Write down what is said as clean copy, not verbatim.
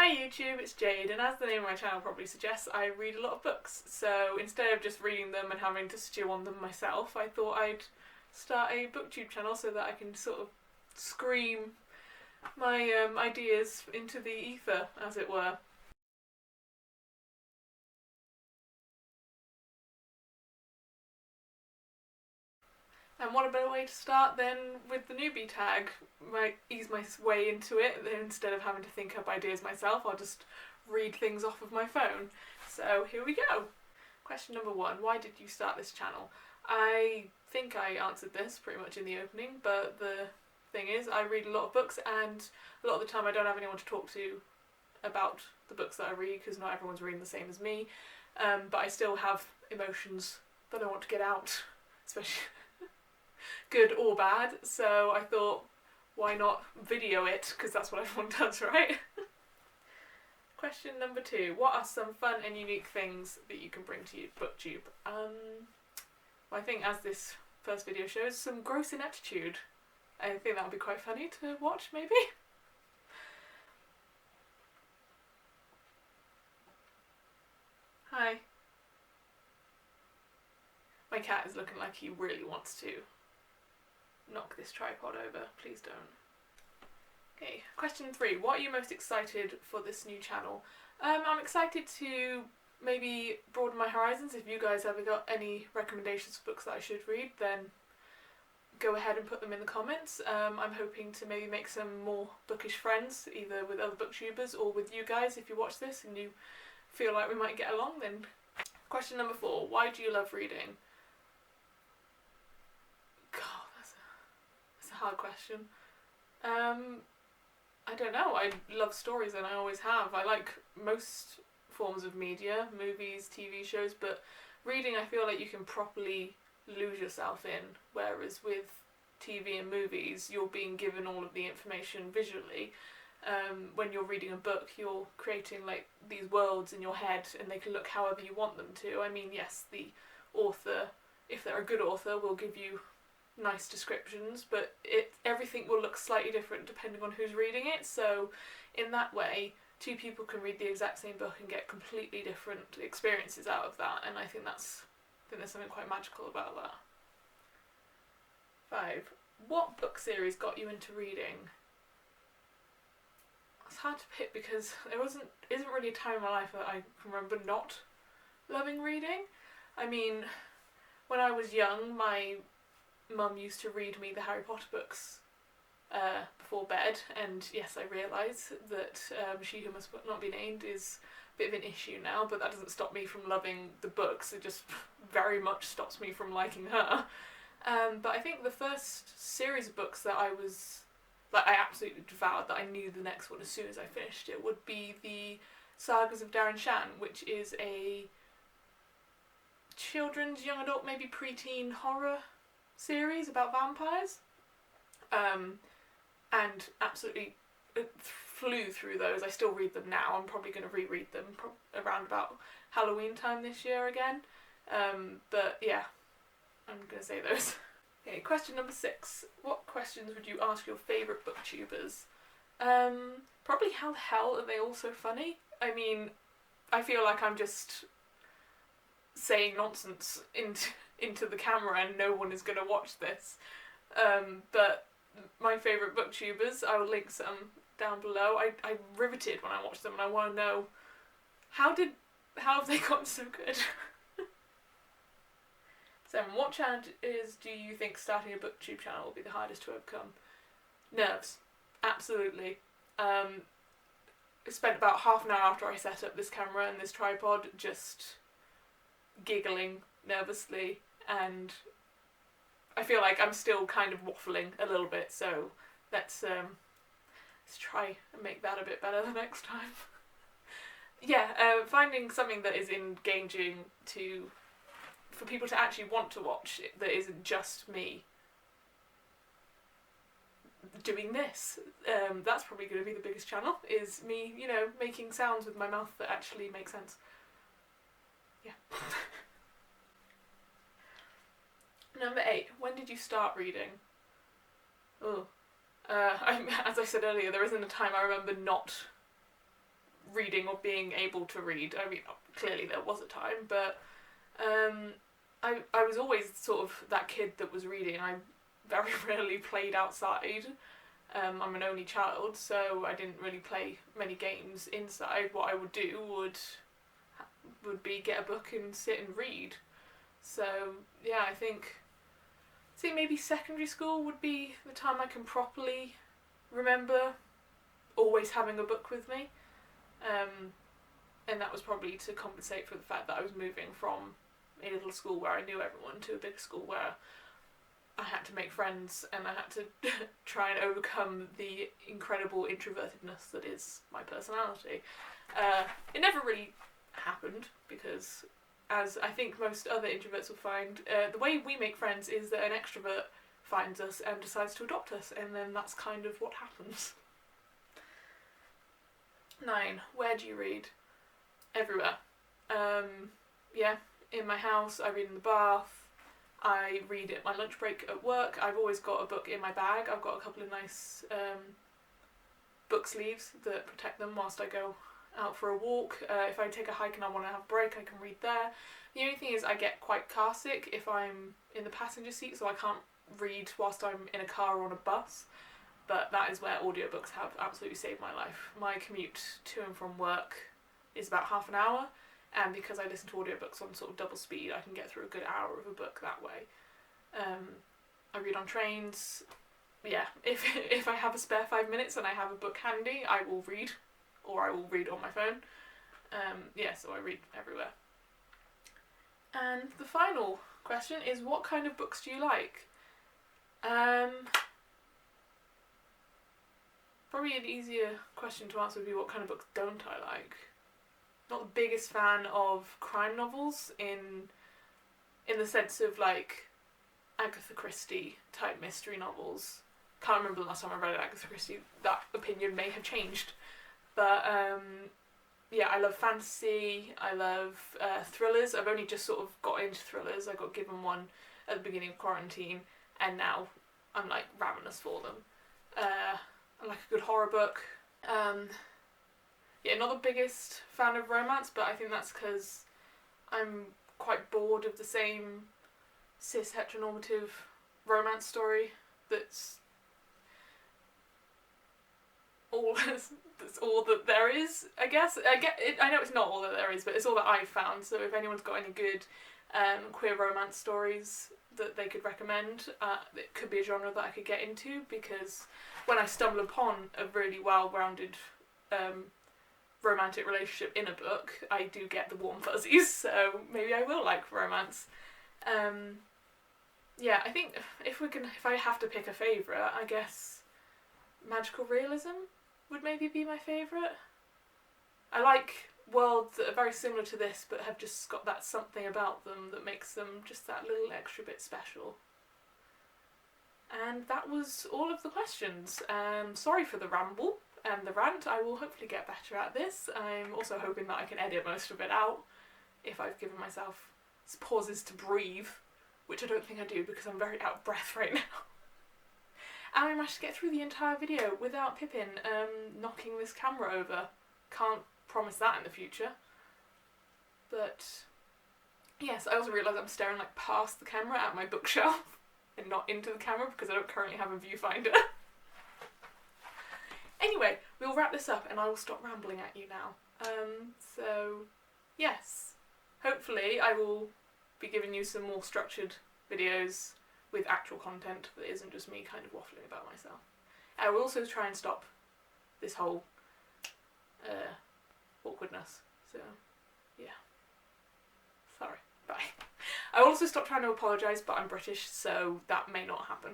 Hi YouTube, it's Jade, and as the name of my channel probably suggests, I read a lot of books. So instead of just reading them and having to stew on them myself, I thought I'd start a booktube channel so that I can sort of scream my ideas into the ether, as it were. And what a better way to start than with the Newbie tag? Ease my way into it, instead of having to think up ideas myself, I'll just read things off of my phone. So here we go. Question number 1, why did you start this channel? I think I answered this pretty much in the opening, but the thing is, I read a lot of books, and a lot of the time I don't have anyone to talk to about the books that I read, because not everyone's reading the same as me, but I still have emotions that I want to get out, especially good or bad, so I thought, why not video it, because that's what everyone does, right? Question number 2, what are some fun and unique things that you can bring to booktube? Well, I think, as this first video shows, some gross ineptitude. I think that would be quite funny to watch, maybe? Hi. My cat is looking like he really wants to knock this tripod over. Please don't. Okay, question 3. What are you most excited for this new channel? I'm excited to maybe broaden my horizons. If you guys ever got any recommendations for books that I should read, then go ahead and put them in the comments. I'm hoping to maybe make some more bookish friends, either with other booktubers or with you guys if you watch this and you feel like we might get along. Then question number 4. Why do you love reading? God, that's a hard question. I don't know. I love stories, and I always have. I like most forms of media, movies, TV shows, but reading, I feel like you can properly lose yourself in, whereas with TV and movies you're being given all of the information visually. When you're reading a book, you're creating like these worlds in your head, and they can look however you want them to. I mean, yes, the author, if they're a good author, will give you nice descriptions, but everything will look slightly different depending on who's reading it, so in that way two people can read the exact same book and get completely different experiences out of that, and I think there's something quite magical about that. 5. What book series got you into reading? It's hard to pick because there isn't really a time in my life that I can remember not loving reading. I mean, when I was young, my mum used to read me the Harry Potter books before bed, and yes, I realise that She Who Must Not Be Named is a bit of an issue now, but that doesn't stop me from loving the books. It just very much stops me from liking her. But I think the first series of books that I absolutely devoured, that I knew the next one as soon as I finished it, would be the Sagas of Darren Shan, which is a children's, young adult, maybe preteen horror series about vampires, and absolutely flew through those. I still read them now. I'm probably going to reread them around about Halloween time this year again, but yeah, I'm going to say those. Okay, question number 6. What questions would you ask your favourite booktubers? Probably how the hell are they all so funny? I mean, I feel like I'm just saying nonsense into the camera and no one is going to watch this. But my favourite booktubers, I will link some down below. I'm riveted when I watch them, and I want to know how have they gotten so good? 7. What challenges do you think starting a booktube channel will be the hardest to overcome? Nerves. Absolutely. I spent about half an hour after I set up this camera and this tripod just giggling nervously, and I feel like I'm still kind of waffling a little bit, so let's try and make that a bit better the next time. Yeah, finding something that is engaging for people to actually want to watch, that isn't just me doing this. That's probably going to be the biggest channel, is me, making sounds with my mouth that actually make sense. Yeah. Number 8. When did you start reading? Oh, as I said earlier, there isn't a time I remember not reading or being able to read. I mean, clearly there was a time, but I was always sort of that kid that was reading. I very rarely played outside. I'm an only child, so I didn't really play many games inside. What I would do would be get a book and sit and read. So yeah, I think maybe secondary school would be the time I can properly remember always having a book with me. And that was probably to compensate for the fact that I was moving from a little school where I knew everyone to a big school where I had to make friends and I had to try and overcome the incredible introvertedness that is my personality. It never really happened because, as I think most other introverts will find, the way we make friends is that an extrovert finds us and decides to adopt us, and then that's kind of what happens. 9. Where do you read? Everywhere. Yeah, in my house, I read in the bath, I read at my lunch break at work. I've always got a book in my bag. I've got a couple of nice book sleeves that protect them whilst I go out for a walk. If I take a hike and I want to have a break, I can read there. The only thing is I get quite car sick if I'm in the passenger seat, so I can't read whilst I'm in a car or on a bus. But that is where audiobooks have absolutely saved my life. My commute to and from work is about half an hour, and because I listen to audiobooks on sort of double speed, I can get through a good hour of a book that way. I read on trains. Yeah, if I have a spare 5 minutes and I have a book handy, I will read, or I will read on my phone. Yeah, so I read everywhere. And the final question is, what kind of books do you like? Probably an easier question to answer would be, what kind of books don't I like? Not the biggest fan of crime novels in the sense of like Agatha Christie type mystery novels. Can't remember the last time I read Agatha Christie. That opinion may have changed. But yeah, I love fantasy, I love thrillers. I've only just sort of got into thrillers. I got given one at the beginning of quarantine, and now I'm like ravenous for them. I like a good horror book. Yeah, not the biggest fan of romance, but I think that's because I'm quite bored of the same cis heteronormative romance story that's all that there is, I guess. I know it's not all that there is, but it's all that I've found. So if anyone's got any good queer romance stories that they could recommend, it could be a genre that I could get into, because when I stumble upon a really well-rounded romantic relationship in a book, I do get the warm fuzzies, so maybe I will like romance. Yeah, I think if I have to pick a favourite, I guess magical realism would maybe be my favourite. I like worlds that are very similar to this but have just got that something about them that makes them just that little extra bit special. And that was all of the questions. Sorry for the ramble and the rant. I will hopefully get better at this. I'm also hoping that I can edit most of it out if I've given myself pauses to breathe, which I don't think I do because I'm very out of breath right now. And I managed to get through the entire video without Pippin knocking this camera over. Can't promise that in the future. But yes, I also realised I'm staring like past the camera at my bookshelf and not into the camera because I don't currently have a viewfinder. Anyway, we'll wrap this up and I will stop rambling at you now. So yes, hopefully I will be giving you some more structured videos with actual content that isn't just me kind of waffling about myself. I will also try and stop this whole awkwardness. So yeah, sorry, bye. I will also stop trying to apologise, but I'm British, so that may not happen.